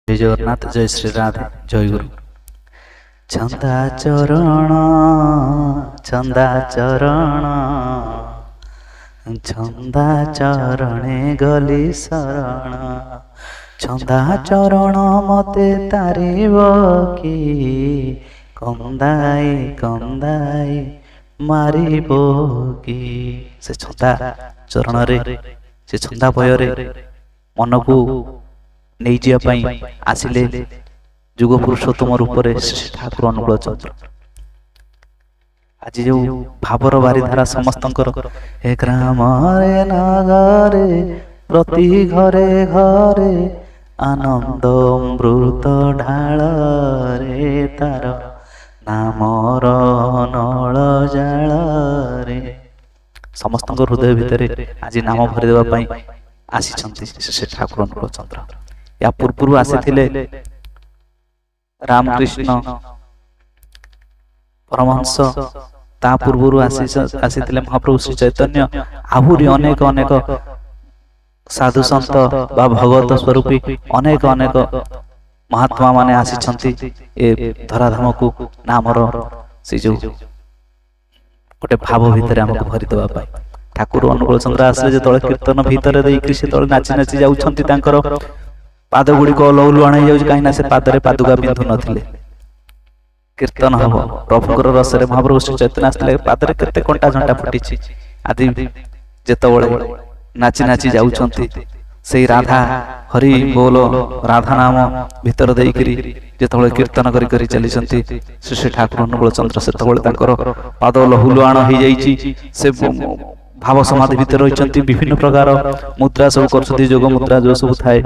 जय जगन्नाथ जय श्री राधे जय गुरु। छंदा चरण छंदा चरणे गली शरण छंदा चरण मते तारिब कि कंदाई कंदाई मारिब कि से छंदा चरण रे से छंदा भय रे मन को नहीं जाई आसिले जुग पुरुषोत्तम रूप से ठाकुर अनुकूल चंद्र आज जो भावर बारिधारा समस्त हे ग्राम नगरे प्रति घरे घरे आनंद अमृत ढाल रे तार नामर नल जाल रे समस्त हृदय भितर आज नाम भरी देवाई आसी से ठाकुर अनुकूल चंद्र या पूर्व आसी रामकृष्ण परमहंस ता पूर्व आसी महाप्रभु श्री चैतन्य आहुरी अनेक अनेक साधु संत बा भगवत स्वरूपी अनेक अनेक महात्मा माने आसी ए धराधाम को नामर से जो गोटे भाव भितर आमको भरी देवा ठाकुर अनुकूल चंद्र आसले जो कीर्तन भितर से नाची नाची जाऊँ पाद गुड़िक लौलुआण हो कहीं से पादरे पादुका पिंधु नथिले कीर्तन हम प्रभुकर रसरे महाप्रभु श्री चैतन्य आसते पादरे केते कंटा झंटा फुटी आदि जेतबळे नाची नाची जाउछंती से राधा हरि बोल राधा नाम भीतर देइकरी जेतबळे कीर्तन करी करी चली छंती श्री ठाकुर अनुकूल चंद्र सेतबळे तांकर पाद लहुलुआण हो जाईची से भाव समाधि भीतर रहिछंती विभिन्न प्रकार मुद्रा सब करछंती योग मुद्रा जो सब थाए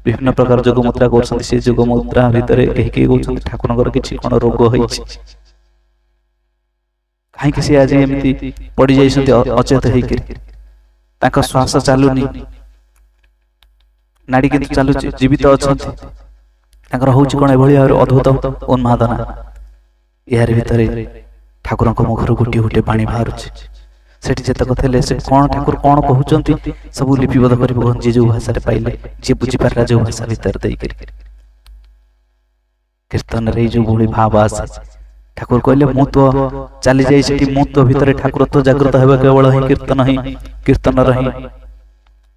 विभिन्न प्रकार योग मुद्रा करछंती से योग मुद्रा भीतर केही कहउछंती ठाकुरनगर किछि कोन रोग होइछि काहे कि से आज एमिति पड़ी जाइछंती अचेत हेकि ताका श्वास चालुनी नाड़ी किंतु चालुछि जीवित अछंती ताकर होउछि कोन एभଳି अद्भुत उन्मादना यार भीतर ठाकुरଙ୍କ मुखर गुटी गुटी पानी बाहरुछि सेठी जेतक थे से कौन ठाकुर कौन कहउचंती सब लिपिबद्ध करि जे जो भाषा रे पाइले जे बुझी पारला जो भाषा भीतर देई करी कीर्तन रे जो भोली भाव आसे ठाकुर कहले मु तो चली जाई सेठी मु तो भीतर ठाकुर तो जागृत हेबा केवल ही कीर्तन रही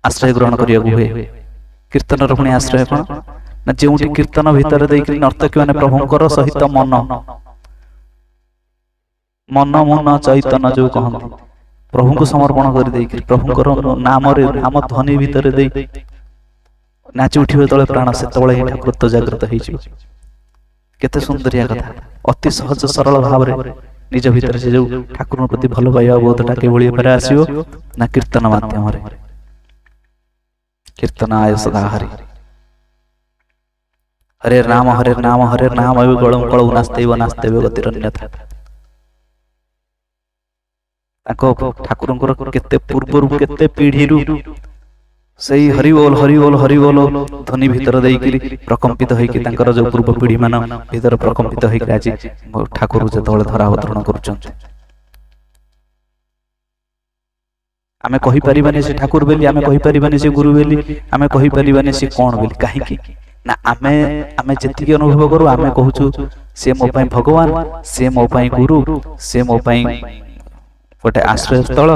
आश्रय ग्रहण करिया हुए कीर्तन रो पुनी आश्रय कोन ना जेउटी कीर्तन भीतर देई करी नर्तकी माने प्रभुंकर सहित मन मन मन चैतन्य जो कहंती प्रभु को समर्पण कर दे प्रभुंकर नाम रे नाम ध्वनि भीतर दे नाची उठिबे तळे प्राण से तळे ठाकुर तो जागृत होई छी केते सुंदरिया कथा अति सहज सरल भाव रे निज भीतर से जो ठाकुर प्रति भलो पाइबा बोधटा केवली पर आसीओ ना कीर्तन माध्यम रे कीर्तन आय सदा हरि हरे नाम अबे गळम कळउ नास्तेबो गतिर अन्यथा ठाकुर केते पूर्व केते पीढ़ी सही हरिबोल हरिबोल हरिबोल ध्वनि भीतर देइकरी प्रकंपित होइकि तांकर जो पूर्व पीढ़ी मान भीतर प्रकंपित होइकि आज ठाकुर जेतबळे धरा अवतरण करूछन आमे कहि परिबानी से ठाकुर बेली आमे कहि परिबानी से गुरु बेली आमे कहि परिबानी से कोन बेली काहे कि ना आमे आमे जेतिके अनुभव करू आमे कहूछु से मो पई भगवान से मो पई गुरु से मो पई गोटे आश्रय स्थल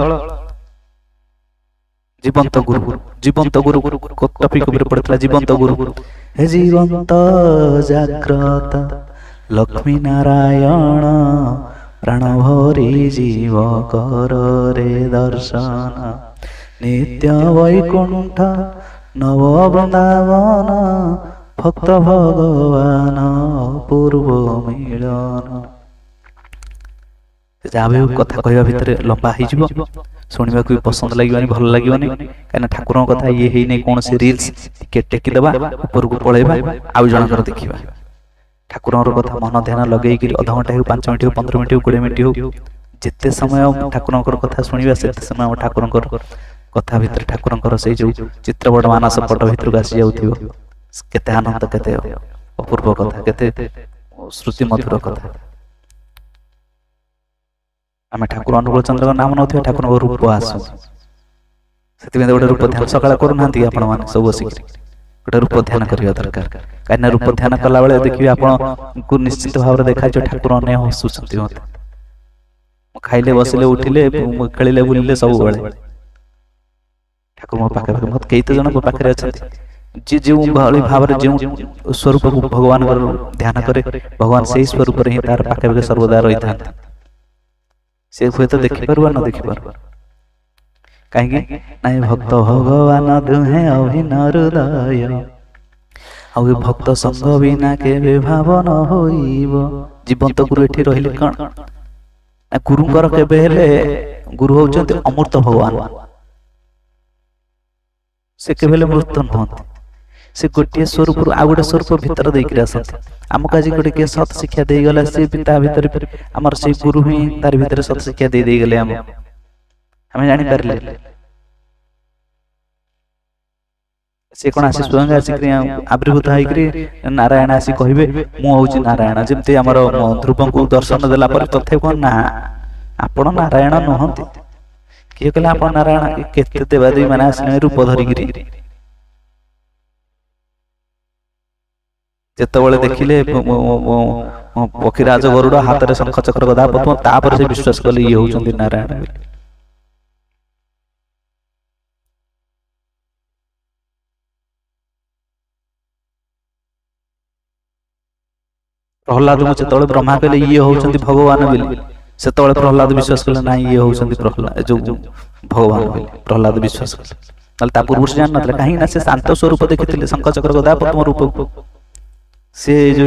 जीवंत गुरु टॉपिक पड़ता जीवंत गुरु हे जीवंत जाग्रत लक्ष्मी नारायण प्राण भरी जीव कर रे दर्शन नित्य वैकुंठ नव वृंदावन भक्त भगवान पूर्व मिलन जहाँ भी कथा कहवा भितर लंबा हो शुणा भी पसंद लगे भल लगे कहीं ठाकुर कथा ये है नहीं कौन से रील्स टेकी देवा ऊपर को पलैबा आउ जनकर देखा ठाकुर कथा मन ध्यान लगे अध घंटा हो 5 मिनट हो 15 मिनट हो 20 मिनट हो जिते समय ठाकुर कथा शुणा से समय ठाकुर कथा भितर ठाकुर से जो चित्रपट मानस पट भर को आसी जाऊ केते आनंद केते अपूर्व कथा केते श्रुति मधुर कथा आम ठाकुर अनुकूल चंद्र नाम नौ ठाकुर रूप आसु से गोटे रूप ध्यान सकाल करूना आपण मैंने सब बसिक गोटे रूप ध्यान करवा दरकार कहीं रूप ध्यान कला बेले देखिए आपको निश्चित भाव देखा ठाकुर अने हसुंट मत खाइले बसिले उठिले खेलिले बुलिले सब बेले ठाकुर मो पाखे मत कई तो जन मो पाखे अच्छा जी जो भाई भाव जो स्वरूप को भगवान ध्यान करे भगवान से स्वरूप ही तार पाखे सर्वदा रही था से हुए तो देखिपार न देखिपार कहीं नाई भक्त भगवान दुहे अभिन्न हृदय आ भक्त संग बिना के भाव न होइब जीवंत गुरु एठी रहिले कण गुरुंकर केबे हेले गुरु होउचंती अमृत भगवान से केबे मृत नहंती से गोटे स्वरूप आ गोटे स्वरूप भीतर देकर आसते आमको आज गोटे किए सत शिक्षा दे गला से पिता भीतर आमर से गुरु ही तार भीतर सत शिक्षा दे गले आम जानी पारे से कौन आसी स्वयं आसिक आविर्भूत होकर नारायण आसी कहे मुझे नारायण जमती आम ध्रुव को दर्शन देला तथे कौन ना आपण नारायण नुहति किए कहले आप नारायण केते देवादेवी मैंने आसने रूप धरिकी जितेबाला देखिले पक्षीराज गरुड़ हाथ में शंख चक्र गदा पद्म तापर से विश्वास कले ये होउचंदी नारायण प्रहलाद को जिते ब्रह्मा कहले ये होउचंदी भगवान बोली से प्रहलाद विश्वास कले ना ये होउचंदी प्रहलाद जो भगवान बोली प्रहलाद विश्वास कले नल ता पूर्व से जान नथले कहीं ना से शांत स्वरूप देखिथिले शंख चक्र गदा पद्म रूप से जो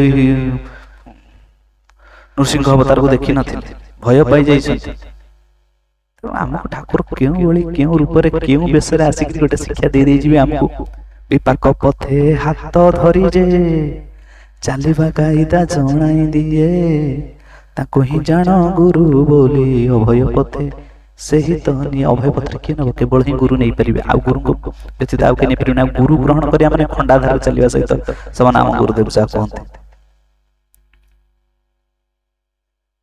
नृसिंह अवतार को देखी नथिले भय पाई जाइछन्ति तो हमको ठाकुर क्यों बोली क्यों रूप रे क्यों बेसरे आसिक गोटे शिक्षा दे दे जिवे हमको विपाक पथे हाथ धरी जे चालिबा कायदा जणाई दिए ताको ही जान गुरु बोली अभय पथे से ही तो अभय पत्र किए नब केवल ही गुरु नहीं पारे आ गुरु को व्यतीत आउ के नहीं पारे गुरु ग्रहण करिया माने खंडाधार चलिया सहित समान नाम गुरुदेव जा कहते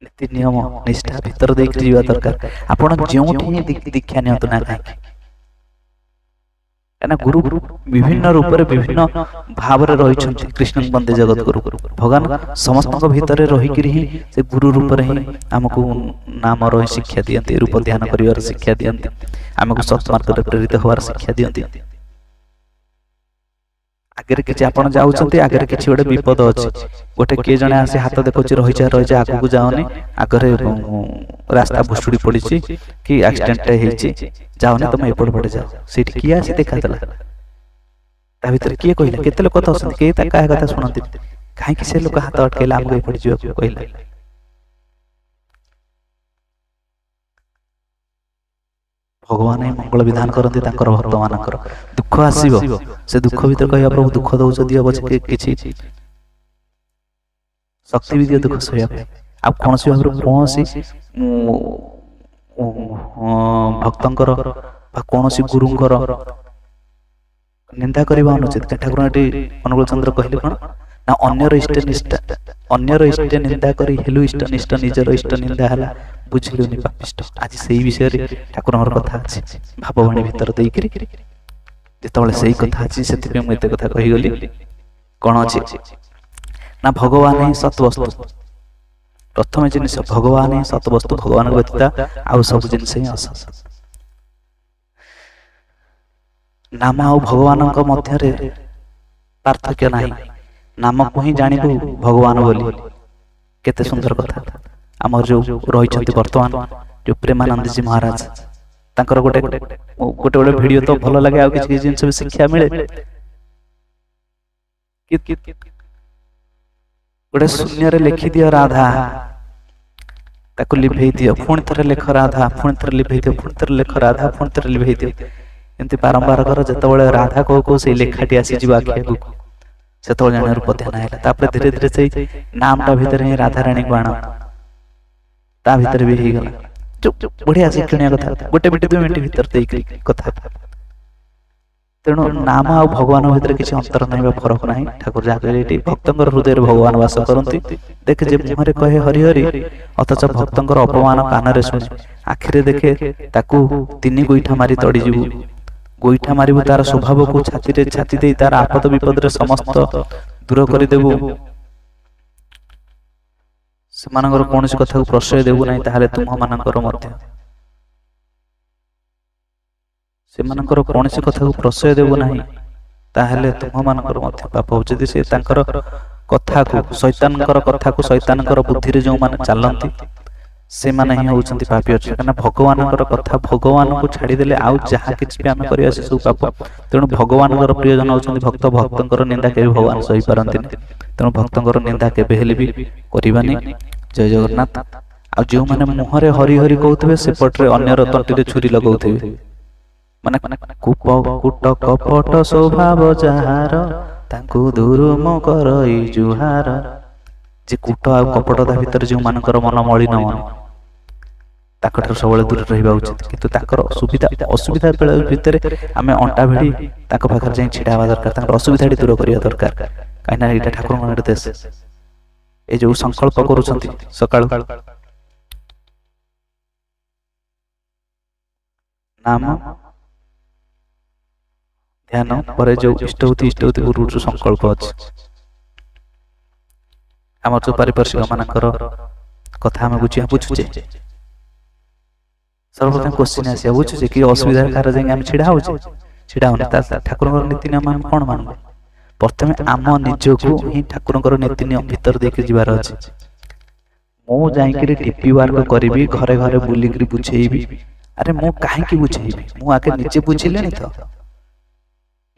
नीति नियम निष्ठा भीतर देख जीवा दरकार आपण जोठी दीक्षा नियंतु ना काहे ना गुरु विभिन्न रूप रे विभिन्न भाव रे रहिछन्ति कृष्ण बंदे जगत गुरु भगवान समस्त भीतर रही कि से गुरु रूप रे ही हमको नाम रो शिक्षा दियंती रूप ध्यान करिवार शिक्षा दियंती हमको सत्मार्ग रे प्रेरित होवार शिक्षा दियंती आगे किसी आप जाऊँच आगे किसी गोटे विपद अच्छे गोटे किए जड़े आसी हाथ देखुची रही आग को जाओनी आगे रास्ता भुशुड़ी पड़ी कि एक्सीडेंट जाओनी तुम एपट पटे जाओ से किए आसी देखा ता भीतर किए कहला केते लोक तो असंत के ता काहे कथा सुनंती काहे कि से लोक हाथ अटकेला हमको एपट जियो कहला भगवान ही मंगल विधान करते भक्त मानकर दुख आसीबो से दुख भीतर कहया प्रभु दुख दउछ दियो बचे किछि शक्ति भी दियो दुख सह्या आ कोनसी भाबरे कोनसी भक्तंकर बा कोनसी गुरुंकर निंदा करबा अनुचित ठाकुर एटी अनुकूल चंद्र कहले कोन ना अन्यर इष्ट निंदा करी हेलु इष्ट निष्ठ निजर इष्ट निंदा हला बुझिलुनी पापिष्ट आज सेही विषय रे ठाकुर हमर कथा अछि भाववाणी भीतर देई करी जेतबले सेही कथा अछि सेति पे मते कथा कहि गली कोन अछि ना भगवान ही सत वस्तु प्रथम जिनिस भगवान ही सत वस्तु भगवान व्यतीत आ सब जिनिस ही असत नाम आ भगवान को मध्य रे पार्थक्य नाही नाम को ही जानिबु भगवान बोली केते सुंदर कथा आमर जो रही वर्तमान जो प्रेमानंद जी महाराज तांकर गोटे गोटे वीडियो तो भल लगे आ किसी जिनस भी शिक्षा मिले गोटे शून्य रे लिखि दियो राधा ताको लिभेई दियो पुणी थरे लेख राधा पुणी थरे लिभेई दियो पुणी थरे लेख राधा पुणी थरे लिभेई दियो एंती बारंबार कर जतबेले राधा को से लेखाटी आसी जीव आखि आगु सेतबेले जाने रूप ध्यान हैला तापर धीरे धीरे से नामटा भीतर ही राधा रानी को आना ता भीतर भी ही गला जो बढ़िया शिक्षणीय कथा गोटे मिनिट 2 मिनिट भीतर देई कथा तेणु नाम आ भगवान भीतर किसी अंतर नहीं फरक नहीं ठाकुर जहाँ कहले भक्तंकर हृदय भगवान वास करती देखे जे मुहरे कहे हरि हरि अथच भक्तंकर अपमान कान रे सुने आखिरे देखे ताकू 3 गोईठा मारी तड़ी जीवु ଗୋଇଠା ମାରିବୁ ତାର ସ୍ୱଭାବକୁ, ଛାତିରେ ଛାତି ଦେଇ ତାର ଆପଦ ବିପଦରେ ସମସ୍ତ ଦୂର କରିଦେବୁ, ସେମାନଙ୍କର କୌଣସି କଥାକୁ ପ୍ରଶ୍ରୟ ଦେବୁ ନାହିଁ, ତାହେଲେ ତୁମମାନଙ୍କର ମଧ୍ୟ ସେମାନଙ୍କର କୌଣସି କଥାକୁ ପ୍ରଶ୍ରୟ ଦେବୁ ନାହିଁ, ତାହେଲେ ତୁମମାନଙ୍କର ମଧ୍ୟ ପାପ ହବ। ଯଦି ସେ ତାଙ୍କର କଥାକୁ, ଶୈତାନଙ୍କର ବୁଦ୍ଧିରେ ଯେଉଁମାନେ ଚାଲନ୍ତି ସେମାନେ ହିଁ ହଉଛନ୍ତି ପାପୀ ଅଛି। କାହିଁକିନା ଭଗବାନଙ୍କର କଥା, ଭଗବାନଙ୍କୁ ଛାଡ଼ିଦେଲେ ଆଉ ଯାହା କିଛି ବି ଆମେ କରିବା ସେ ସବୁ ପାପ। ତେଣୁ ଭଗବାନଙ୍କର ପ୍ରିୟଜନ ହଉଛନ୍ତି ଭକ୍ତ। ଭକ୍ତଙ୍କର ନିନ୍ଦା କେବେ ଭଗବାନ ସହିପାରନ୍ତିନି। ତେଣୁ ଭକ୍ତଙ୍କର ନିନ୍ଦା କେବେ ହେଲେ ବି କରିବାନି। ଜୟ ଜଗନ୍ନାଥ। ଆଉ ଯେଉଁମାନେ ମୁହଁରେ ହରି ହରି କହୁଥିବେ ସେପଟରେ ଅନ୍ୟର ତଣ୍ଟିରେ ଛୁରୀ ଲଗାଉଥିବେ, ମାନେ କୁଟ କପଟ ସ୍ୱଭାବ ଯାହାର, ତାଙ୍କୁ ଦୁରୁମ କରଇ ଜୁହାର। ଯେ କୁଟ ଆଉ କପଟତା ଭିତରେ ଯେଉଁମାନଙ୍କର ମନ ମଳିନ ମନ, ତାଙ୍କଠାରୁ ସବୁବେଳେ ଦୂରରେ ରହିବା ଉଚିତ। କିନ୍ତୁ ତାଙ୍କର ଅସୁବିଧା ବେଳ ଭିତରେ ଆମେ ଅଣ୍ଟା ଭିଡ଼ି ତାଙ୍କ ପାଖରେ ଯାଇ ଛିଡ଼ା ହେବା ଦରକାର, ତାଙ୍କର ଅସୁବିଧାଟି ଦୂର କରିବା ଦରକାର। କାହିଁକିନା ଏଇଟା ଠାକୁରଙ୍କର ଦେଶ। ଏ ଯୋଉ ସଂକଳ୍ପ କରୁଛନ୍ତି ସକାଳୁ ନାମ ଧ୍ୟାନ ପରେ ଯୋଉ ଇଷ୍ଟଭୂତି ଗୁରୁର ସଂକଳ୍ପ ଅଛି, ଆମର ଯୋଉ ପାରିପାର୍ଶ୍ୱିକ ମାନଙ୍କର କଥା ଆମେ ବୁଝୁଛେ, ସର୍ବପ୍ରଥମେ କୋଶ୍ଚିନ୍ ଆସିବା, ବୁଝୁଛେ କି ଅସୁବିଧାରେ କାହାର ଯାଇକି ଆମେ ଛିଡ଼ା ହଉଛେ, ଛିଡ଼ା ହଉନି। ଠାକୁରଙ୍କର ନୀତି ନିୟମ ଆମେ କଣ ମାନବେ? ପ୍ରଥମେ ଆମ ନିଜକୁ ହିଁ ଠାକୁରଙ୍କର ନୀତି ନିୟମ ଭିତରେ ଦେଇକି ଯିବାର ଅଛି। ମୁଁ ଯାଇକିରି ଡିପି ୱାର୍କ କରିବି, ଘରେ ଘରେ ବୁଲିକିରି ବୁଝେଇବି, ଆରେ ମୁଁ କାହିଁକି ବୁଝେଇବି? ମୁଁ ଆଗେ ନିଜେ ବୁଝିଲେଣି ତ।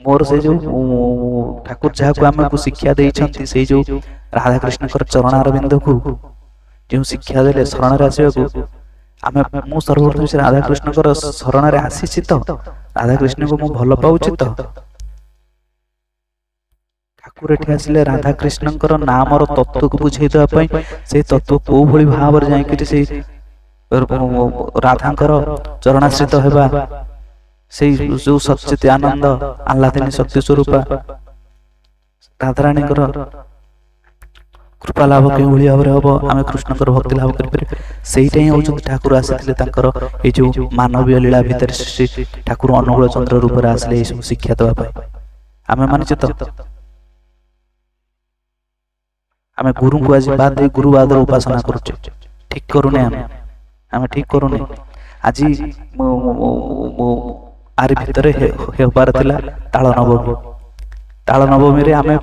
ମୋର ସେ ଯୋଉ ଠାକୁର ଯାହାକୁ ଆମକୁ ଶିକ୍ଷା ଦେଇଛନ୍ତି, ସେଇ ଯୋଉ ରାଧାକୃଷ୍ଣଙ୍କର ଚରଣାରବିନ୍ଦକୁ ଯେଉଁ ଶିକ୍ଷା ଦେଲେ ଶରଣରେ ଆସିବାକୁ, ମୁଁ ସର୍ବପ୍ରଥମେ ସେ ରାଧାକୃଷ୍ଣଙ୍କର ଶରଣରେ ଆସିଛି ତ, ରାଧାକୃଷ୍ଣଙ୍କୁ ମୁଁ ଭଲ ପାଉଛି ତ। ଠାକୁର ଏଠି ଆସିଲେ ରାଧାକୃଷ୍ଣଙ୍କର ନାମର ତତ୍ତ୍ୱକୁ ବୁଝେଇ ଦେବା ପାଇଁ, ସେଇ ତତ୍ତ୍ୱ କୋଉ ଭଳି ଭାବରେ ଯାଇକିରି ସେଇ ରାଧାଙ୍କର ଚରଣାଶ୍ରିତ ହେବା, ସେଇ ଯୋଉ ସଚ୍ଚିତ ଆନନ୍ଦ ଆହ୍ଲାଦିନୀ ଶକ୍ତି ସ୍ୱରୂପା ରାଧାରାଣୀଙ୍କର କୃପା ଲାଭ କେଉଁଭଳି ଭାବରେ ହବ, ଆମେ କୃଷ୍ଣଙ୍କର ଭକ୍ତି ଲାଭ କରିପାରିବା। ସେଇଟା ହିଁ ହଉଛନ୍ତି ଠାକୁର ଆସିଥିଲେ ତାଙ୍କର ଏଇ ଯୋଉ ମାନବୀୟ ଲୀଳା ଭିତରେ। ଶ୍ରୀ ଠାକୁର ଅନୁକୂଳ ଚନ୍ଦ୍ର ରୂପରେ ଆସିଲେ ଏଇ ସବୁ ଶିକ୍ଷା ଦେବା ପାଇଁ। ଆମେ ମାନିଛୁ ତ। ଆମେ ଗୁରୁଙ୍କୁ ଆଜି ବାଦ ଦେଇ ଗୁରୁବାଦର ଉପାସନା କରୁଛେ, ଠିକ କରୁନେ। ଆମେ ଠିକ କରୁନେ। ଆଜି ଆରି ଭିତରେ ହେବାର ଥିଲା ତାଳ ନବମୀ। ତାଳ ନବମୀରେ ଆମେ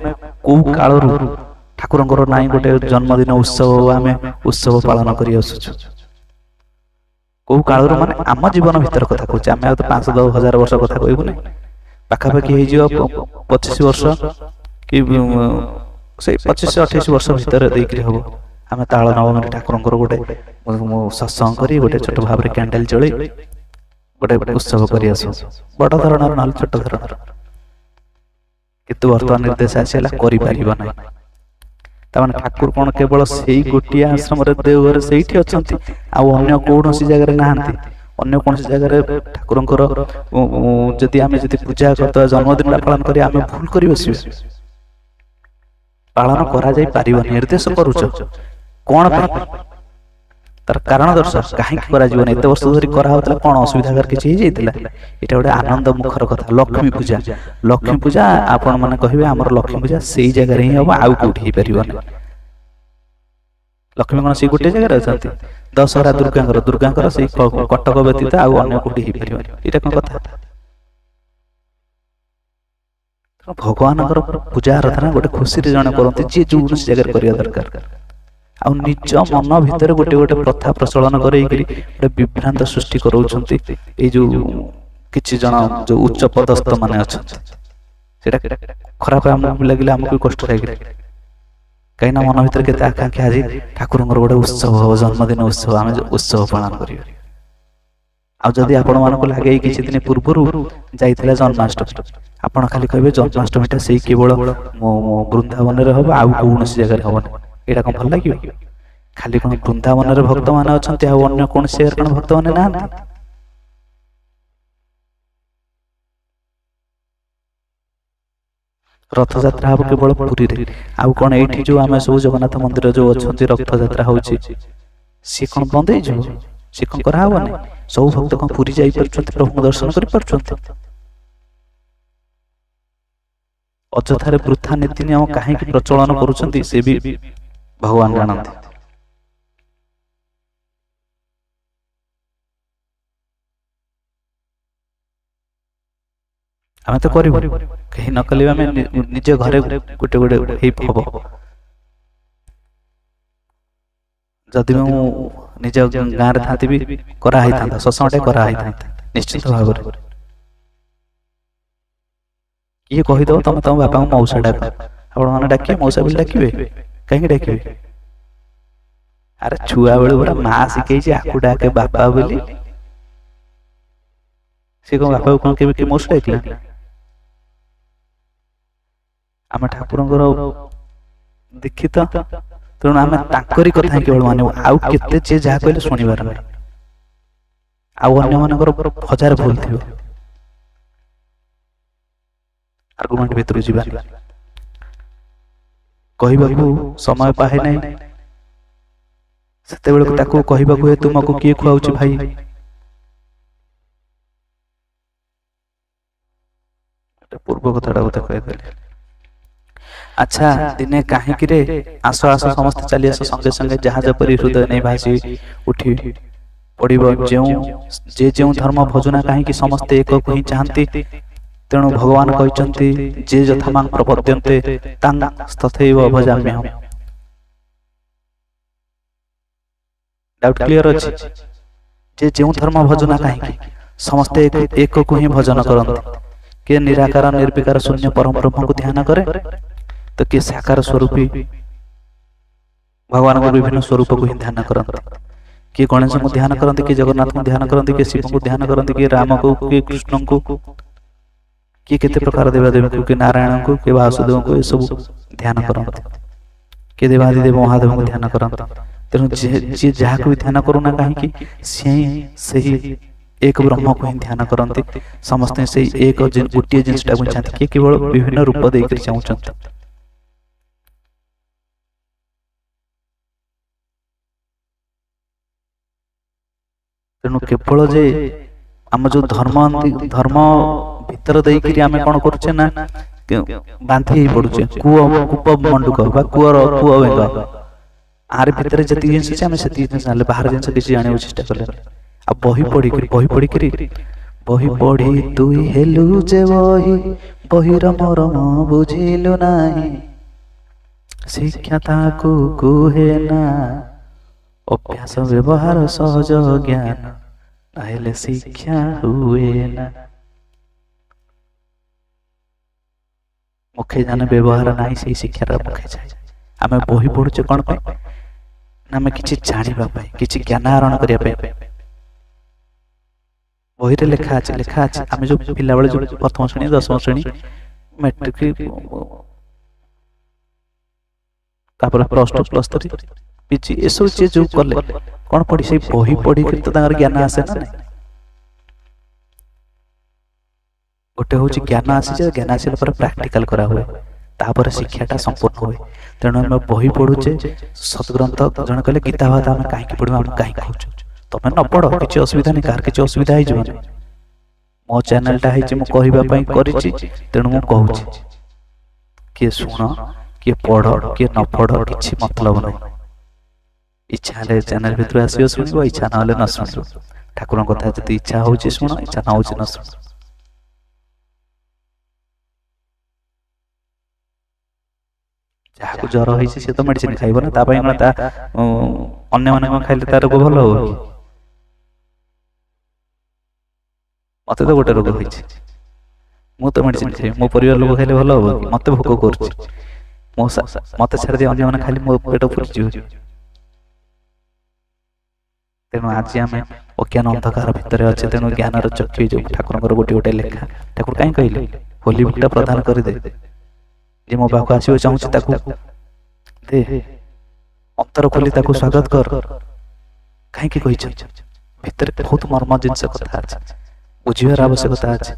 କୋଉ କାଳରୁ ଠାକୁରଙ୍କର ନାହିଁ ଗୋଟେ ଜନ୍ମଦିନ ଉତ୍ସବ, ଆମେ ଉତ୍ସବ ପାଳନ କରି ଆସୁଛୁ। କୋଉ କାଳରୁ ମାନେ ଆମ ଜୀବନ ଭିତରେ କଥା କହୁଛେ, ଆମେ ଆଉ ତ 500-1000 ବର୍ଷ କଥା କହିବୁନି। ପାଖାପାଖି ହେଇଯିବ 25 ବର୍ଷ କି ସେଇ 25-28 ବର୍ଷ ଭିତରେ ଦେଇକିରି ହବ। ଆମେ ତାଳ ନବମୀରେ ଠାକୁରଙ୍କର ଗୋଟେ ସତ୍ସଙ୍ଗ କରି, ଗୋଟେ ଛୋଟ ଭାବରେ କ୍ୟାଣ୍ଡେଲ ଜଳେଇ ଗୋଟେ ଉତ୍ସବ କରି ଆସୁ, ବଡ ଧରଣର ନହେଲେ ଛୋଟ ଧରଣର। କିନ୍ତୁ ବର୍ତ୍ତମାନ ନିର୍ଦ୍ଦେଶ ଆସିଲା କରିପାରିବ ନାହିଁ। ତାମାନେ ଠାକୁର କଣ କେବଳ ସେଇ ଗୋଟିଏ ଆଶ୍ରମରେ ଦେଓଘରେ ସେଇଠି ଅଛନ୍ତି, ଆଉ ଅନ୍ୟ କୌଣସି ଜାଗାରେ ନାହାନ୍ତି। ଅନ୍ୟ କୌଣସି ଜାଗାରେ ଠାକୁରଙ୍କର ଯଦି ପୂଜା କରିଦେବା, ଜନ୍ମଦିନ ପାଳନ କରି ଆମେ ଭୁଲ କରି ବସିବା। ପାଳନ କରାଯାଇ ପାରିବନି। ନିର୍ଦ୍ଦେଶ କରୁଛ କଣ ପାଇଁ? ତାର କାରଣ ଦର୍ଶାଅ, କାହିଁକି କରାଯିବନି? ଏତେ ବର୍ଷ ଧରି କରାହଉଥିଲା, କଣ ଅସୁବିଧା କିଛି ହେଇଯାଇଥିଲା? ଏଇଟା ଗୋଟେ ଆନନ୍ଦ ମୁଖର କଥା। ଲକ୍ଷ୍ମୀ ପୂଜା ଆପଣ ମାନେ କହିବେ ଆମର ଲକ୍ଷ୍ମୀ ପୂଜା ସେଇ ଜାଗାରେ ହିଁ ହବ, ଆଉ କୋଉଠି ହେଇପାରିବନି। ଲକ୍ଷ୍ମୀ କଣ ସେଇ ଗୋଟେ ଜାଗାରେ ଅଛନ୍ତି? ଦଶହରା ଦୁର୍ଗାଙ୍କର ସେଇ କଟକ ବ୍ୟତୀତ ଆଉ ଅନ୍ୟ କୋଉଠି ହେଇପାରିବନି। ଏଇଟା କଣ କଥା? ଭଗବାନଙ୍କର ପୂଜା ଆରାଧନା ଗୋଟେ ଖୁସିରେ ଜଣେ କରନ୍ତି, ଯିଏ ଯୋଉ ଜାଗାରେ କରିବା ଦରକାର। ଆଉ ନିଜ ମନ ଭିତରେ ଗୋଟେ ପ୍ରଥା ପ୍ରଚଳନ କରେଇକିରି ଗୋଟେ ବିଭ୍ରାନ୍ତ ସୃଷ୍ଟି କରାଉଛନ୍ତି ଏଇ ଯୋଉ କିଛି ଜଣ ଯୋଉ ଉଚ୍ଚ ପଦସ୍ଥ ମାନେ ଅଛନ୍ତି। ସେଇଟା ଖରାପ ଆମକୁ ଲାଗିଲେ, ଆମକୁ କଷ୍ଟ ଲାଗିଲେ। କାହିଁକିନା ମନ ଭିତରେ କେତେ ଆକାଂକ୍ଷା, ଆଜି ଠାକୁରଙ୍କର ଗୋଟେ ଉତ୍ସବ ହବ, ଜନ୍ମଦିନ ଉତ୍ସବ, ଆମେ ଉତ୍ସବ ପାଳନ କରିବା। ଆଉ ଯଦି ଆପଣ ମାନଙ୍କୁ ଲାଗେ ଏଇ କିଛି ଦିନ ପୂର୍ବରୁ ଯାଇଥିଲା ଜନ୍ମାଷ୍ଟମୀ, ଆପଣ ଖାଲି କହିବେ ଜନ୍ମାଷ୍ଟମୀଟା ସେଇ କେବଳ ବୃନ୍ଦାବନରେ ହବ, ଆଉ କୌଣସି ଜାଗାରେ ହବନି। ଏଇଟା କଣ ଭଲ ଲାଗିବ? ଖାଲି କଣ ବୃନ୍ଦାବନରେ ଭକ୍ତମାନେ ଅଛନ୍ତି, ଆଉ ଅନ୍ୟ କୌଣସି ଜାଗାରେ କଣ ଭକ୍ତମାନେ ନାହାନ୍ତି? ରଥଯାତ୍ରା ହବ କେବଳ ପୁରୀରେ, ଆଉ କଣ ଏଇଠି ଯୋଉ ଆମେ ସବୁ ଜଗନ୍ନାଥ ମନ୍ଦିର ଯୋଉ ଅଛନ୍ତି ରଥଯାତ୍ରା ହଉଛି, ସିଏ କଣ ବନ୍ଦ ହେଇଯିବ? ସିଏ କଣ କରାହବନି? ସବୁ ଭକ୍ତ କଣ ପୁରୀ ଯାଇପାରୁଛନ୍ତି, ପ୍ରଭୁଙ୍କୁ ଦର୍ଶନ କରିପାରୁଛନ୍ତି? ଅଯଥାରେ ବୃଥା ନୀତି ନିୟମ କାହିଁକି ପ୍ରଚଳନ କରୁଛନ୍ତି ସେ ବି ଭଗବାନ ଜାଣନ୍ତି। ଆମେ ତ କରିବୁ, କେହି ନ କଲେ ଆମେ ନିଜ ଘରେ ଗୋଟେ ଗୋଟେ ହବ। ଯଦି ମୁଁ ନିଜ ଗାଁରେ ଥାନ୍ତି ବି କରାହେଇଥାନ୍ତା, ଶୋଷଣଟେ କରାହେଇଥାନ୍ତା ନିଶ୍ଚିତ ଭାବରେ। କିଏ କହିଦବ ତମେ ତମ ବାପାଙ୍କୁ ମଉସା ଡାକ, ଆପଣ ମାନେ ଡାକିବେ ମଉସା ବୋଲି ଡାକିବେ, କାହିଁକି ଡାକିବେ? ଆରେ ଛୁଆ ବେଳୁ ପୁରା ମା ଶିଖେଇଛି ଆକୁ ଡାକେ ବାପା ବୋଲି, ସେ କଣ ବାପାକୁ କଣ କେବେ କିଏ ମଉସା ଡାକିଲା? ଆମେ ଠାକୁରଙ୍କର ଦୀକ୍ଷିତ, ତେଣୁ ଆମେ ତାଙ୍କରି କଥା ହିଁ କେବଳ ମାନିବୁ। ଆଉ କେତେ ଯିଏ ଯାହା କହିଲେ ଶୁଣିବାର ନାହିଁ। ଆଉ ଅନ୍ୟମାନଙ୍କର ହଜାର ଭୁଲ ଥିବ, ଆର୍ଗୁମେଣ୍ଟ ଭିତରୁ ଯିବା। କହିବାକୁ ସମୟ ପାଏ ନାହିଁ, ସେତେବେଳକୁ ତାକୁ କହିବାକୁ ହୁଏ ତୁମକୁ କିଏ ଖୁଆଉଛି ଭାଇ? ପୂର୍ବ କଥାଟା ବୋଧେ କହିଦେଲି। ଆଚ୍ଛା, ଦିନେ କାହିଁକିରେ ଆସ ଆସ ସମସ୍ତେ ଚାଲି ଆସ, ସଙ୍ଗେ ସଙ୍ଗେ ଜାହାଜ ପରି ହୃଦୟ ନେଇ ଭାସି ଉଠି ପଡ଼ିବ ଯେ ଯେଉଁ ଧର୍ମ ଭଜନା କାହିଁକି ସମସ୍ତେ ଏକକୁ ହିଁ ଚାହାନ୍ତି। ତେଣୁ ଭଗବାନ କହିଛନ୍ତି ଯେ ଯଥାମାଂ ପ୍ରପଦ୍ୟନ୍ତେ ତାଂ ତଥୈବ ଭଜାମ୍ୟହମ୍। ଡାଉଟ୍ କ୍ଲିୟର ଅଛି? ଯେ ଯେଉଁ ଧର୍ମ ଭଜନା କାହିଁକି ସମସ୍ତେ ଏକକୁ ହିଁ ଭଜନ କରନ୍ତି। କିଏ ନିରାକାର ନିର୍ବିକାର ଶୂନ୍ୟ ପରମ ବ୍ରହ୍ମକୁ ଧ୍ୟାନ କରେ, ତ କିଏ ସାକାର ସ୍ୱରୂପୀ ଭଗବାନଙ୍କ ବିଭିନ୍ନ ସ୍ୱରୂପକୁ ହିଁ ଧ୍ୟାନ କରନ୍ତି। କିଏ ଗଣେଶଙ୍କୁ ଧ୍ୟାନ କରନ୍ତି, କିଏ ଜଗନ୍ନାଥଙ୍କୁ ଧ୍ୟାନ କରନ୍ତି, କିଏ ଶିବଙ୍କୁ ଧ୍ୟାନ କରନ୍ତି, କିଏ ରାମକୁ, କିଏ କୃଷ୍ଣଙ୍କୁ, କିଏ କେତେ ପ୍ରକାର ଦେବାଦେବୀଙ୍କୁ, କିଏ ନାରାୟଣଙ୍କୁ, କିଏ ବାସୁଦେବଙ୍କୁ ଏସବୁ ଧ୍ୟାନ କରନ୍ତି। କିଏ ଦେବାଦିଦେବ ମହାଦେବଙ୍କୁ ଧ୍ୟାନ କରନ୍ତି। ତେଣୁ ଯିଏ ଯାହାକୁ ବି ଧ୍ୟାନ କରୁନା କାହିଁକି ସିଏ ସେହି ଏକ ବ୍ରହ୍ମକୁ ହିଁ ଧ୍ୟାନ କରନ୍ତି। ସମସ୍ତେ ସେଇ ଏକ ଗୋଟିଏ ଜିନିଷଟାକୁ ଚାହାନ୍ତି। କିଏ କେବଳ ବିଭିନ୍ନ ରୂପ ଦେଇକରି ଚାହୁଁଛନ୍ତି। ତେଣୁ କେବଳ ଯେ ଆମ ଯୋଉ ଧର୍ମ ଭିତର ଦେଇକରି ଆମେ କଣ କରୁଛେ ନା ବାନ୍ଧି ହେଇ ପଡୁଛେ। କୂପ ମଣ୍ଡୁକ ବା କୂଅ ବେଙ୍ଗ, ଆର ଭିତରେ ଯେତିକି ଜିନିଷ ଅଛି ଆମେ ସେତିକି ଜିନିଷ ଜାଣିଲେ, ବାହାର ଜିନିଷ କିଛି ଜାଣିବାକୁ ଚେଷ୍ଟା କଲେ। ଆଉ ବହି ପଢିକିରି ବହି ପଢି ତୁଇ ହେଲୁ ଯେ ବହିର ମରମ ବୁଝିଲୁ ନାହିଁ, ଶିକ୍ଷା ତାକୁ କୁହେ ନା ଅଭ୍ୟାସ ବ୍ୟବହାର ସହଜ ଜ୍ଞାନ, ତାହେଲେ ଶିକ୍ଷା ହୁଏ ନା। ମୁଖେ ଜାନେ ବ୍ୟବହାର ନାହିଁ, ସେଇ ଶିକ୍ଷାର ମୁଖେ ଯାଏ। ଆମେ ବହି ପଢୁଛେ କଣ ପାଇଁ? ନା ଆମେ କିଛି ଜାଣିବା ପାଇଁ, କିଛି ଜ୍ଞାନ ଆହରଣ କରିବା ପାଇଁ। ବହିରେ ଲେଖା ଅଛି ଆମେ ଯୋଉ ପିଲାବେଳେ ଯୋଉ ପ୍ରଥମ ଶ୍ରେଣୀ, ଦଶମ ଶ୍ରେଣୀ, ମେଟ୍ରିକ, ତାପରେ plus two, plus three, PG, ଏସବୁ ଯିଏ ଯୋଉ କଲେ କଣ ପଢି, ସେଇ ବହି ପଢିକରି ତ ତାଙ୍କର ଜ୍ଞାନ ଆସେ ନା ନାଇଁ। ଗୋଟେ ହଉଛି ଜ୍ଞାନ ଆସିছে, ଜ୍ଞାନ ଆସିଲା ପରେ ପ୍ରାକ୍ଟିକାଲ କରା ହୁଏ, ତାପରେ ଶିକ୍ଷାଟା ସମ୍ପୂର୍ଣ୍ଣ ହୁଏ। ତେଣୁ ଆମେ ବହି ପଢୁଛେ, ସଦ୍ଗ୍ରନ୍ଥ, ଜଣେ କହିଲେ ଗୀତା ଭାତ ଆମେ କାହିଁକି ପଢିବୁ, ଆମେ କାହିଁକି କହୁଛୁ? ତମେ ନ ପଢ କିଛି ଅସୁବିଧା ନାହିଁ, କାହାର କିଛି ଅସୁବିଧା ହେଇଯିବନି। ମୋ ଚ୍ୟାନେଲଟା ହେଇଛି ମୁଁ କହିବା ପାଇଁ କରିଛି, ତେଣୁ ମୁଁ କହୁଛି। କିଏ ଶୁଣ, କିଏ ପଢ, କିଏ ନ ପଢ, କିଛି ମତଲବ ନାହିଁ। ଇଚ୍ଛା ହେଲେ ଚ୍ୟାନେଲ ଭିତରୁ ଆସିବ ଶୁଣିବ, ଇଚ୍ଛା ନହେଲେ ନ ଶୁଣିବ। ଠାକୁରଙ୍କ କଥା ଯଦି ଇଚ୍ଛା ହଉଛି ଶୁଣ, ଇଚ୍ଛା ନ ହଉଛି ନ ଶୁଣ। ଯାହାକୁ ଜ୍ୱର ହେଇଛି ସେ ତ ମେଡିସିନ ଖାଇବ ନା, ତା ପାଇଁ କଣ ତା ଅନ୍ୟମାନେ କଣ ଖାଇଲେ ତା ରୋଗ ଭଲ ହବ କି? ମତେ ତ ଗୋଟେ ରୋଗ ହେଇଛି, ମୁଁ ତ ମେଡିସିନ ଖାଇବି, ମୋ ପରିବାର ଲୋକ ଖାଇଲେ ଭଲ ହବ କି? ମତେ ଭୋକ କରୁଛି, ମତେ ଛାଡିଦେଇ ଅନ୍ୟମାନେ ଖାଇଲେ ମୋ ପେଟ ଫୁଲିଯିବ। ତେଣୁ ଆଜି ଆମେ ଅଜ୍ଞାନ ଅନ୍ଧକାର ଭିତରେ ଅଛେ। ତେଣୁ ଜ୍ଞାନର ଚକ୍ଷୁ ଯୋଉ ଠାକୁରଙ୍କର ଗୋଟେ ଗୋଟେ ଲେଖା, ଠାକୁର କାହିଁ କହିଲେ ହୋଲି ବୁକଟା ପ୍ରଦାନ କରିଦେ, ଯେ ମୋ ପାଖକୁ ଆସିବାକୁ ଚାହୁଁଛି ତାକୁ ଦେ, ଅନ୍ତର ଖୋଲି ତାକୁ ସ୍ୱାଗତ କର। କାହିଁକି କହିଛନ୍ତି? ଭିତରେ ବହୁତ ମର୍ମ ଜିନିଷ କଥା ଅଛି, ବୁଝିବାର ଆବଶ୍ୟକତା ଅଛି।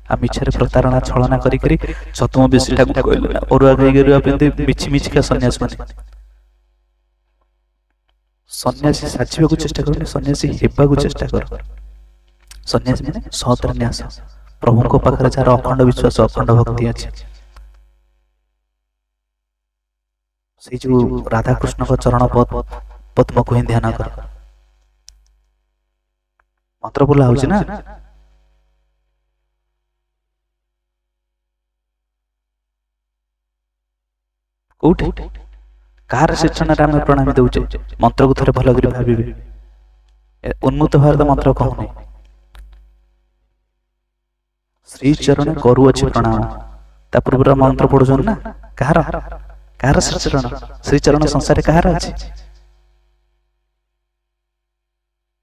ଆଉ ମିଛରେ ପ୍ରତାରଣା ଛଳନା କରିକିରି ସତମ ବେଶୀଟାକୁ କହିଲେ ନା, ଅରୁଆ ଖାଇଗରୁଆ ପିନ୍ଧି ମିଛି ମିଛିକା ସନ୍ନ୍ୟାସ ମାନେ ସନ୍ନ୍ୟାସୀ ସାଜିବାକୁ ଚେଷ୍ଟା କରୁନି, ସନ୍ନ୍ୟାସୀ ହେବାକୁ ଚେଷ୍ଟା କର। ସନ୍ନ୍ୟାସୀ ମାନେ ସତରେ ନ୍ୟାସ, ପ୍ରଭୁଙ୍କ ପାଖରେ ଯାହାର ଅଖଣ୍ଡ ବିଶ୍ୱାସ, ଅଖଣ୍ଡ ଭକ୍ତି ଅଛି, ସେଇ ଯୋଉ ରାଧାକୃଷ୍ଣଙ୍କ ଚରଣ ପଦ୍ମକୁ ହିଁ ଧ୍ୟାନ କର। ମନ୍ତ୍ର ବୋଲା ହଉଛି ନା, କୋଉଠି କାହାର ଶିକ୍ଷଣରେ ଆମେ ପ୍ରଣାମୀ ଦଉଛେ? ମନ୍ତ୍ରକୁ ଥରେ ଭଲ କରି ଭାବିବେ। ଉନ୍ମୁକ୍ତ ଭାରତ ମନ୍ତ୍ର କହୁନି, ଶ୍ରୀ ଚରଣ କରୁଅଛି ପ୍ରଣାମ। ତା ପୂର୍ବରୁ ମନ୍ତ୍ର ପଢୁଛନ୍ତି ନା, କାହାର କାହାର ଶ୍ରୀଚରଣ? ଶ୍ରୀଚରଣ ସଂସାରରେ କାହାର ଅଛି?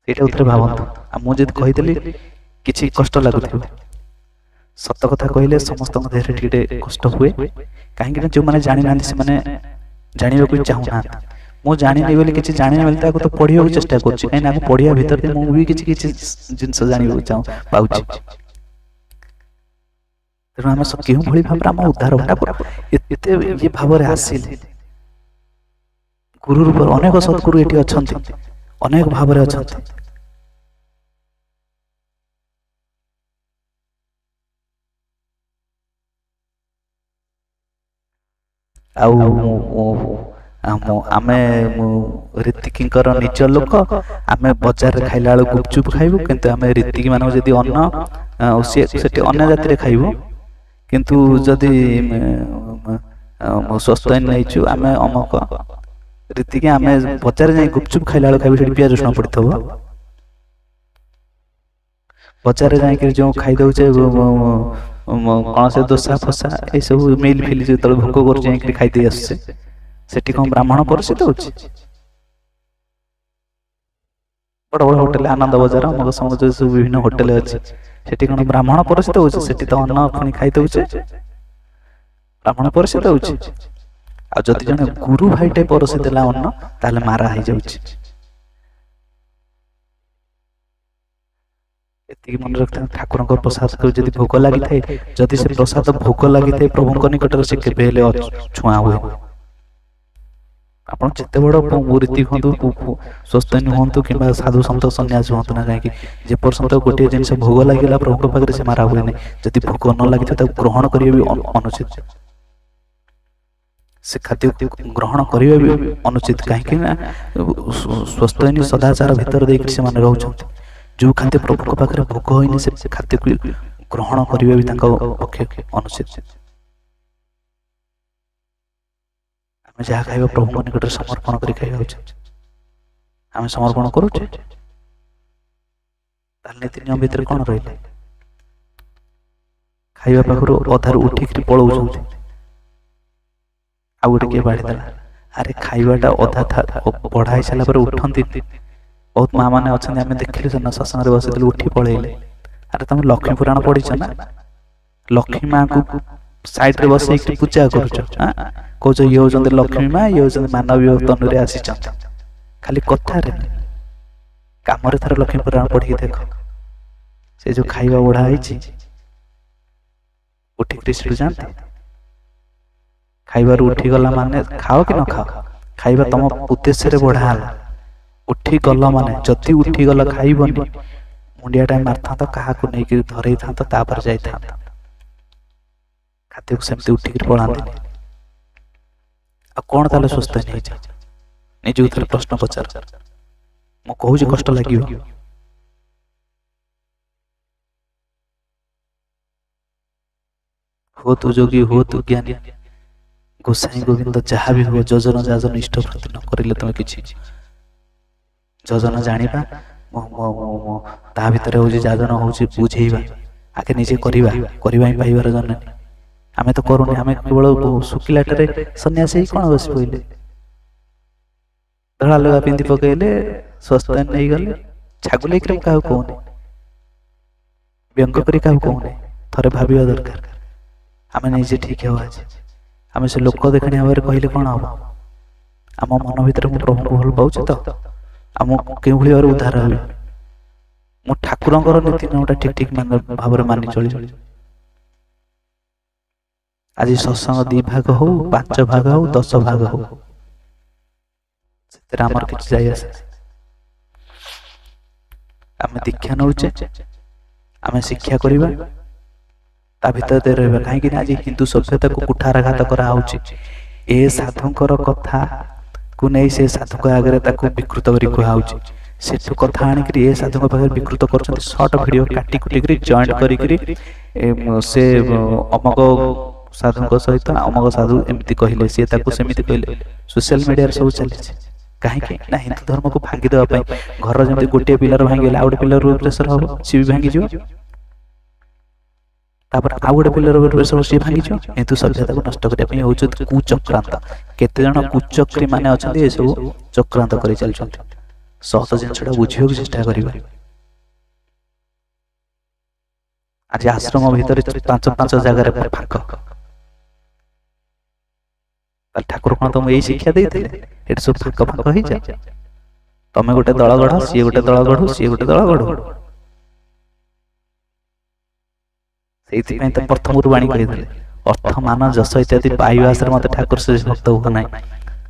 ସେଇଟା ଥରେ ଭାବନ୍ତୁ। ଆଉ ମୁଁ ଯଦି କହିଦେଲି କିଛି କଷ୍ଟ ଲାଗୁଥିବ, ସତ କଥା କହିଲେ ସମସ୍ତଙ୍କ ଦେହରେ ଟିକେ କଷ୍ଟ ହୁଏ। କାହିଁକି ନା ଯୋଉମାନେ ଜାଣିନାହାନ୍ତି ସେମାନେ ଜାଣିବାକୁ ଚାହୁଁନାହାନ୍ତି। ମୁଁ ଜାଣିନି ବୋଲି, କିଛି ଜାଣିନି ବୋଲି ତାକୁ ତ ପଢିବାକୁ ଚେଷ୍ଟା କରୁଛି। କାହିଁକି ନା ପଢିବା ଭିତରେ ମୁଁ ବି କିଛି କିଛି ଜିନିଷ ଜାଣିବାକୁ ପାଉଛି। ତେଣୁ ଆମେ କେଉଁ ଭଳି ଭାବରେ ଆମ ଉଦ୍ଧାର ଏତେ ଇଏ ଭାବରେ ଆସିଲେ। ଗୁରୁ ରୂପରେ ଅନେକ ସଦ୍ଗୁରୁ ଏଠି ଅଛନ୍ତି, ଅନେକ ଭାବରେ ଅଛନ୍ତି। ଆଉ ଆମେ ରୀତିକିଙ୍କର ନିଜ ଲୋକ, ଆମେ ବଜାରରେ ଖାଇଲା ବେଳକୁ ଗୁପଚୁପ ଖାଇବୁ, କିନ୍ତୁ ଆମେ ରୀତିକି ମାନଙ୍କୁ ଯଦି ଅନ୍ନ ସେଠି ଅନ୍ୟ ଜାତିରେ ଖାଇବୁ। କିନ୍ତୁ ଯଦି ସ୍ୱସ୍ଥ ନେଇଛୁ ଆମେ ଅମକ ରୀତିକି, ଆମେ ବଜାରରେ ଯାଇ ଗୁପଚୁପ ଖାଇଲା ବେଳକୁ ଖାଇବୁ, ସେଠି ପିଆଜ ରସୁଣ ପଡିଥିବ। ବଜାରରେ ଯାଇକି ଯୋଉ ଖାଇଦଉଛେ କଣ ସେ ଦୋସା ଫୋସା ଏସବୁ ମିଲ୍ ଫିଲ୍ ଯେତେବେଳେ ଭୋକ କରୁଛି ଯାଇକି ଖାଇଦେଇ ଆସୁଛେ, ସେଠି କଣ ବ୍ରାହ୍ମଣ ପରିଚିତ ହଉଛି? ବଡ ବଡ ହୋଟେଲ, ଆନନ୍ଦ ବଜାର, ଅମକ ସମକ ସବୁ ବିଭିନ୍ନ ହୋଟେଲ ଅଛି, ସେଠି କଣ ବ୍ରାହ୍ମଣ ପରିଚିତ ହଉଛି? ସେଠି ତ ଅନ୍ନ ପୁଣି ଖାଇଦଉଛେ, ବ୍ରାହ୍ମଣ ପରିଚିତ ହଉଛି। ଆଉ ଯଦି ଜଣେ ଗୁରୁ ଭାଇଟେ ପରସି ଦେଲା ଅନ୍ନ, ତାହେଲେ ମାରା ହେଇଯାଉଛି। ଏତିକି ମନେ ରଖିଥାନ୍ତି। ଠାକୁରଙ୍କ ପ୍ରସାଦ ଯଦି ଭୋଗ ଲାଗିଥାଏ, ଯଦି ସେ ପ୍ରସାଦ ଭୋଗ ଲାଗିଥାଏ ପ୍ରଭୁଙ୍କ ନିକଟରେ, ସେ କେବେ ହେଲେ ଛୁଆଁ ହୁଏ। ଆପଣ ଯେତେ ବଡ ରୀତି ହୁଅନ୍ତୁ, ସ୍ୱସ୍ତନୀ ହୁଅନ୍ତୁ କିମ୍ବା ସାଧୁ ସନ୍ଥ ସନ୍ନ୍ୟାସ ହୁଅନ୍ତୁ ନା କାହିଁକି, ଯେ ପର୍ଯ୍ୟନ୍ତ ଗୋଟିଏ ଜିନିଷ ଭୋଗ ଲାଗିଲା ପ୍ରଭୁଙ୍କ ପାଖରେ, ସେ ମାରା ହୁଏନି। ଯଦି ଭୋଗ ନ ଲାଗିଥାଏ ତାକୁ ଗ୍ରହଣ କରିବା ବି ଅନୁଚିତ। ସେ ଖାଦ୍ୟ ଗ୍ରହଣ କରିବା ବି ଅନୁଚିତ। କାହିଁକି ନା ସ୍ୱସ୍ତନୀ ସଦାଚାର ଭିତରେ ଦେଇକି ସେମାନେ ରହୁଛନ୍ତି। ଯୋଉ ଖାଦ୍ୟ ପ୍ରଭୁଙ୍କ ପାଖରେ ଭୋଗ ହୋଇନି, ସେ ଖାଦ୍ୟକୁ ଗ୍ରହଣ କରିବା ବି ତାଙ୍କ ପକ୍ଷେ ଅନୁଚିତ। ଆମେ ଯାହା ଖାଇବା ପ୍ରଭୁଙ୍କ ନିକଟରେ ସମର୍ପଣ କରି ଖାଇବା ଉଚିତ। ଆମେ ସମର୍ପଣ କରୁଛେ, ତାହେଲେ ନୀତି ନିୟମ ଭିତରେ କଣ ରହିଲେ? ଖାଇବା ପାଖରୁ ଅଧାରୁ ଉଠିକି ପଳଉଛନ୍ତି, ଆଉ ଗୋଟେ କିଏ ବାଢିଦେଲା। ଆରେ ଖାଇବାଟା ଅଧା ବଢା ହେଇସାରିଲା ପରେ ଉଠନ୍ତି। ବହୁତ ମା ମାନେ ଅଛନ୍ତି, ଆମେ ଦେଖିଲୁ ସେଦିନ ସତ୍ସଙ୍ଗରେ ବସିଥିଲୁ, ଉଠି ପଳେଇଲେ। ଆରେ ତମେ ଲକ୍ଷ୍ମୀ ପୁରାଣ ପଢିଛ ନା? ଲକ୍ଷ୍ମୀ ମାଙ୍କୁ ସାଇଡରେ ବସେଇକି ପୂଜା କରୁଛ, କହୁଛ ଇଏ ହଉଛନ୍ତି ଲକ୍ଷ୍ମୀ ମା, ଇଏ ହଉଛନ୍ତି ମାନବୀୟ ତନୁରେ ଆସିଛନ୍ତି। ଖାଲି କଥାରେ, କାମରେ ଥରେ ଲକ୍ଷ୍ମୀ ପୁରାଣ ପଢିକି ଦେଖ। ସେ ଯୋଉ ଖାଇବା ବଢା ହେଇଛି, ଉଠିକି ସେଠୁ ଯାଆନ୍ତି। ଖାଇବାରୁ ଉଠିଗଲା ମାନେ ଖାଅ କି ନ ଖାଅ, ଖାଇବା ତମ ଉଦ୍ଦେଶ୍ୟରେ ବଢା ହେଲା। ଉଠି ଗଲ ମାନେ, ଯଦି ଉଠିଗଲ ଖାଇବନି, ମୁଣ୍ଡିଆ ଟା ମାରିଥାନ୍ତ, କାହାକୁ ନେଇକି ଧରେଇଥାନ୍ତ, ତାପରେ ଯାଇଥାନ୍ତ। ଖାଦ୍ୟକୁ ସେମିତି ଉଠିକି ପଳାନ୍ତିନି। ଆଉ କଣ ତାହେଲେ ସୁସ୍ଥ ନେଇଛ? ନିଜକୁ ଥରେ ପ୍ରଶ୍ନ ପଚାର। ମୁଁ କହୁଛି କଷ୍ଟ ଲାଗିବ, ହୁଅ ତୁ ଯୋଗୀ, ହୁଅ ତୁ ଜ୍ଞାନୀ, ଗୋସାଇଁ ଗୋବିନ୍ଦ ଯାହା ବି ହୁଅ, ଯୋଜନ ଯାଜନ ଇଷ୍ଟ ପ୍ରତି ନ କରିଲେ ତମେ କିଛି। ଯୋଜନା ଜାଣିବା, ତା ଭିତରେ ହଉଛି ଯାଜନ, ହଉଛି ବୁଝେଇବା। ଆଗେ ନିଜେ କରିବା, କରିବା ହିଁ ପାଇବାର ଜନନୀ। ଆମେ ତ କରୁନି, ଆମେ କେବଳ ଶୁଖିଲାଟାରେ ସନ୍ନ୍ୟାସୀ କଣ ବସି ପଇଲେ, ଧଳା ଲୁଗା ପିନ୍ଧି ପକେଇଲେ, ସ୍ୱସ୍ଥ ନେଇଗଲେ। ଛାଗୁଲେଇକି ମୁଁ କାହାକୁ କହୁନି, ବ୍ୟଙ୍ଗ କରି କାହାକୁ କହୁନି। ଥରେ ଭାବିବା ଦରକାର, ଆମେ ନିଜେ ଠିକ ହେବା। ଆମେ ସେ ଲୋକ ଦେଖାଣି ଭାବରେ କହିଲେ କଣ ହବ? ଆମ ମନ ଭିତରେ ମୁଁ ପ୍ରଭୁଙ୍କୁ ଭଲ ପାଉଛି ତ, ଆଉ ମୁଁ କେଉଁଭଳି ଭାବରେ ଉଦ୍ଧାର ହେବି? ମୁଁ ଠାକୁରଙ୍କର ନୀତି ନିୟମଟା ଠିକ ଠିକ ଭାବରେ ମାନି ଚଳିବି। ଆଜି ସତ୍ସଙ୍ଗ 2 ଭାଗ ହଉ, 5 ଭାଗ ହଉ, 10 ଭାଗ ହଉ, ସେଥିରେ ଆମର କିଛି ଯାଇ ଆସେ। ଆମେ ଦୀକ୍ଷା ନଉଛେ, ଆମେ ଶିକ୍ଷା କରିବା, ତା ଭିତରେ ରହିବା। କାହିଁକି ନା ଆଜି ହିନ୍ଦୁ ସଭ୍ୟତାକୁ କୁଠାରାଘାତ କରାହଉଛି। ए साधुंकर कथा को नहीं से साधु आगे विकृत कर कहुच्छी से कथा आणिक ए साधु पाखे विकृत कर सर्ट भिड काटी कुटिक जॉइंट से अमक साधु सहित अमक साधु एमती कहले सी सेमती कहले सोशल मीडिया सब चली कहीं ना हिंदू धर्म को भांगी देवाई घर जमी गोटे पिलर भांगी आउ गोटे पिलर प्रेसर हम सी भी भांगी आउ गोटे पिलर प्रेसर सी भांगी हिंदू सभ्यता को नष्ट करने हूँ कुचक्रांत केते जन कुचक्री मैंने अच्छा ये सब चक्रांत कर चलते सहज जिनसा बुझे चेष्टा करा आज आश्रम भितर 5 जगार फाक ठाकुर कौन तुम यही शिक्षा देते सब फाक फाक हो जा तुम गोटे दल गढ़ सी गोटे दल गढ़ सी गोटे दल गढ़ से प्रथम बाणी कही अर्थ मान जस इत्यादि पाइबा मत ठाकुर से भक्त हुआ ना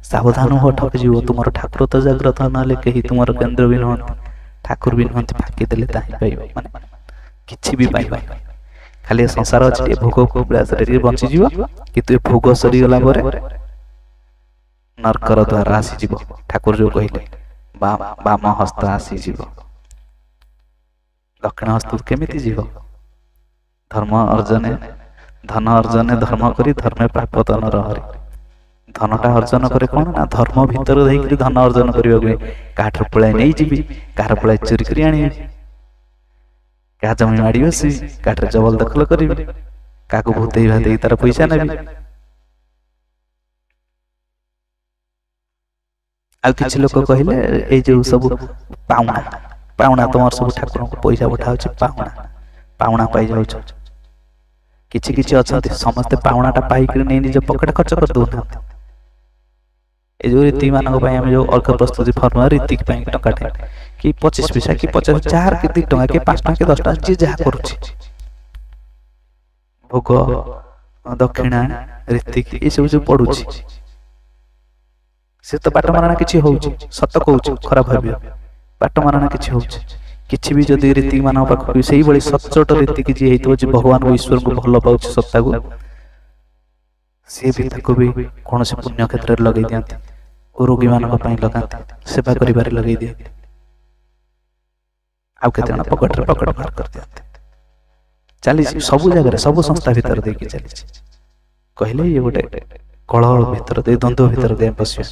सावधान हो ठक जीव तुम ठाकुर तो जाग्रत ना कहीं तुम केन्द्र भी नुहत ठाकुर भी नुहत फाँकी देले माने किछि भी पाइबा खाली संसार अच्छे भोग प्रयास बंचीज कि भोग सरीगला नरकर द्वार आसीज ठाकुर जो कहले बाम हस्त आसीज दक्षिण हस्त केमिति जीव धर्म अर्जने धन अर्जने धर्म करी धर्मे प्राप्त नर हरि धनटा अर्जन करे कौन ना धर्म भीतर देकर धन अर्जन करने काठ पलाई नहीं जीवी कार पलाई चोरी कर आनी क्या जमी माड़ी बसी काठरे जबल दखल करी क्या भूतई भाई तार पैसा नेबी आ किछि लोक कहले ए जो सब पाउना पाउना तुम सब ठाकुर को पैसा पठाऊ पाउना पाउना पाई जाऊ किछि किछि अछंती समस्त पाउनाटा पाई कर नहीं निज पकेट खर्च कर दोना ए जो रीति मानक पई हम जो अर्घ प्रस्तुति फर्म रीति पई टंका कि 25 पैसा कि 50 4 कि 2 टंका कि 5 टंका कि 10 टंका जे जहा करूछि भोग दक्षिणा रीति कि ए सब जो पडुछि से तो बाट मारणा किछि होउछि सत कहउछि खराब भाबियो बाट मारणा किछि होउछि किछि भी जदि रीति मानक पाख सही बळी सचोट रीति कि जे हेतु जे भगवान को ईश्वर को भलो पाउछि सत्ता को से भी ताको भी कौन से पुण्य क्षेत्र लगे दियंती और रोगी मानक पई लगांती सेवा करिबारे लगे दियंती आउ केते जण पकड़ मार कर दियंती चली सब जगह सब संस्था भीतर दे के चली कहले ये गोटे कलह भीतर दे द्वंद्व भीतर दे बसिया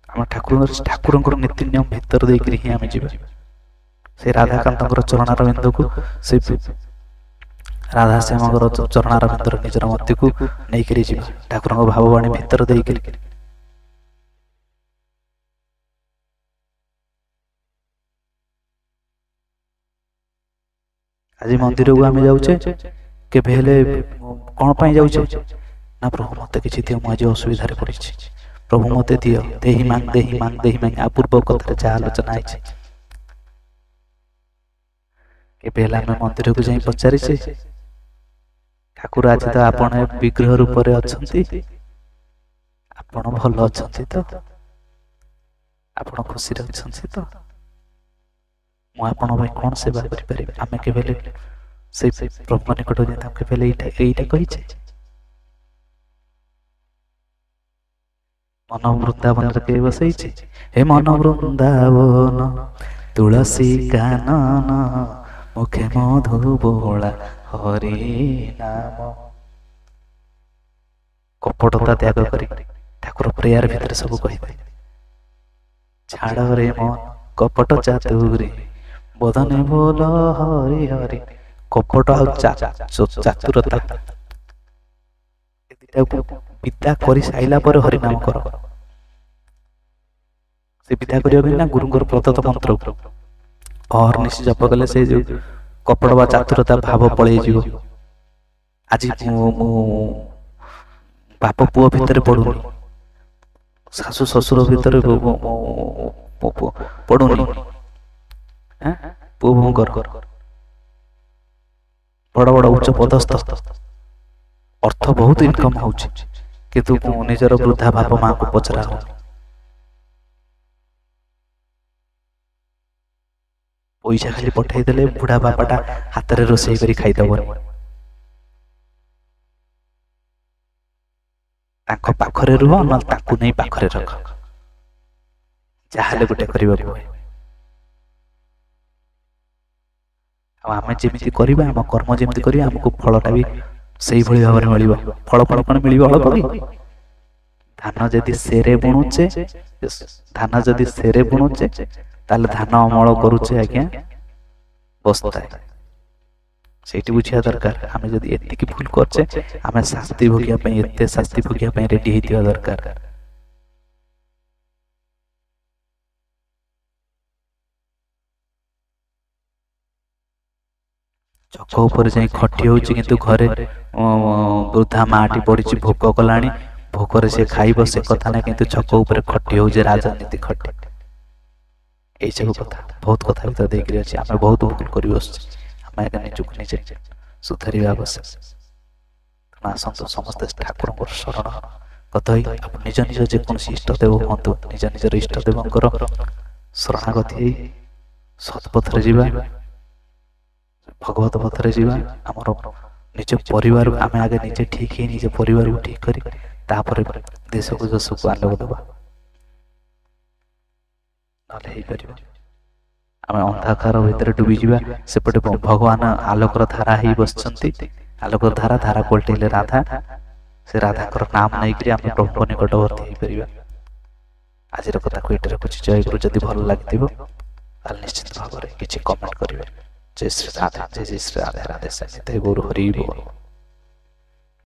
हम ठाकुर नीति नियम भीतर दे के ही हम जीवा से राधाकांत चरणार बिंदु को से राधा श्याम चरणार बिंदु निजर मत को नहीं करी जीवा ठाकुर भाववाणी भीतर दे के आज मंदिर को आम जाऊे केबे हेले कौन पाई जाऊे ना प्रभु मत कि दियो मुझे असुविधा पड़ी प्रभु मत दियो देही मांग देही मांग देही मांग आ पूर्व कथा जहाँ आलोचना है केबे हेले आम मंदिर को जाई पचारि ठाकुर आज तो आपण विग्रह रूप में अच्छा आपण भल अच्छा तो आपण खुशी अच्छा तो मुझे कौन सेवा करें आम के प्रभु निकट जाता कही मन वृंदावन के बसई हे मन वृंदावन तुलसी कानन मुखे मधु बोला हरि नाम कपटता त्याग कर ठाकुर प्रेयर भितर सब कह छाड़ रे मन कपट चातुरी बदने बोल हरि हरि कपट चातुरता विद्या कर साइला पर हरि नाम कर से विद्या करिया ना गुरुंकर प्रदत्त मंत्र और निश्चय जप कले से जो कपट बा चातुरता भाव पळै जीव आज बाप पुओ भितर पडुनी सासु ससुर भितर पडुनी पुओ भंगर बड़ बड़ उच्च पदस्थ अर्थ बहुत इनकम होउछि किंतु निजर वृद्धा बाप मां को पचरा हो पैसा खाली पठाई देले बुढ़ा बापाटा हाथ रे रोसई करी खाई दबो ତାଙ୍କ ପାଖରେ ରୁହ, ନହେଲେ ତାକୁ ନେଇ ପାଖରେ ରଖ, ଯାହାହେଲେ ଗୋଟେ କରିବାକୁ ହୁଏ। ଆଉ ଆମେ ଯେମିତି କରିବା, ଆମ କର୍ମ ଯେମିତି କରିବା, ଆମକୁ ଫଳଟା ବି ସେଇଭଳି ଭାବରେ ମିଳିବ। ଫଳ ଫଳ କଣ ମିଳିବ ଅଳ୍ପ କି? ଧାନ ଯଦି ସେରେ ବୁଣୁଛେ, ତାହେଲେ ଧାନ ଅମଳ କରୁଛେ ଆଜ୍ଞା ବସ୍ତାଏ। ସେଇଠି ବୁଝିବା ଦରକାର, ଆମେ ଯଦି ଏତିକି ଭୁଲ କରୁଛେ, ଆମେ ଶାସ୍ତି ଭୋଗିବା ପାଇଁ, ଏତେ ଶାସ୍ତି ଭୋଗିବା ପାଇଁ ରେଡି ହେଇଥିବା ଦରକାର। ଛକ ଉପରେ ଯାଇ ଖଟି ହଉଛି, କିନ୍ତୁ ଘରେ ବୃଦ୍ଧା ମାଟି ପଡିଛି, ଭୋକ କଲାଣି, ଭୋକରେ ସେ ଖାଇବ ସେ କଥା ନାହିଁ, କିନ୍ତୁ ଛକ ଉପରେ ଖଟି ହଉଛି, ରାଜନୀତି ଖଟି। ଏଇ ସବୁ କଥା, ବହୁତ କଥା ଭିତରେ ଦେଇକିରି ଅଛି। ଆମେ ବହୁତ ଭୁଲ କରି ବସୁଛେ, ଆମେ ଆଜ୍ଞା ନିଜକୁ ନିଜେ ସୁଧାରିବା ଆବଶ୍ୟକ। ଆସନ୍ତୁ ସମସ୍ତେ ଠାକୁରଙ୍କର ଶରଣ ଗତ ହୋଇ ନିଜ ନିଜ ଯେକୌଣସି ଇଷ୍ଟଦେବ ହୁଅନ୍ତୁ, ନିଜ ନିଜର ଇଷ୍ଟଦେବଙ୍କର ଶରଣାଗତି ହେଇ ସତ୍ପଥରେ ଯିବା, ଭଗବତ ପଥରେ ଯିବା। ଆମର ନିଜ ପରିବାର, ଆମେ ଆଗେ ନିଜେ ଠିକ ହେଇ ନିଜ ପରିବାରକୁ ଠିକ କରି, ତାପରେ ଦେଶକୁ ଯଶକୁ ଆଲୋକ ଦେବା, ନହେଲେ ହେଇପାରିବ। ଆମେ ଅନ୍ଧକାର ଭିତରେ ଡୁବିଯିବା, ସେପଟେ ଭଗବାନ ଆଲୋକର ଧାରା ହେଇ ବସିଛନ୍ତି, ଆଲୋକର ଧାରା, ଧାରା ପଲଟେଇଲେ ରାଧା, ସେ ରାଧାଙ୍କର ନାମ ନେଇକରି ଆମେ ପ୍ରଭୁଙ୍କ ନିକଟବର୍ତ୍ତୀ ହେଇପାରିବା। ଆଜିର କଥାକୁ ଏଠି ରଖୁଛି। ଜୟ ଗୁରୁ। ଯଦି ଭଲ ଲାଗିଥିବ ତାହେଲେ ନିଶ୍ଚିତ ଭାବରେ କିଛି କମେଣ୍ଟ କରିବେ। जय श्री राधे, जय श्री राधे, राधे। गुरु हरि बोल।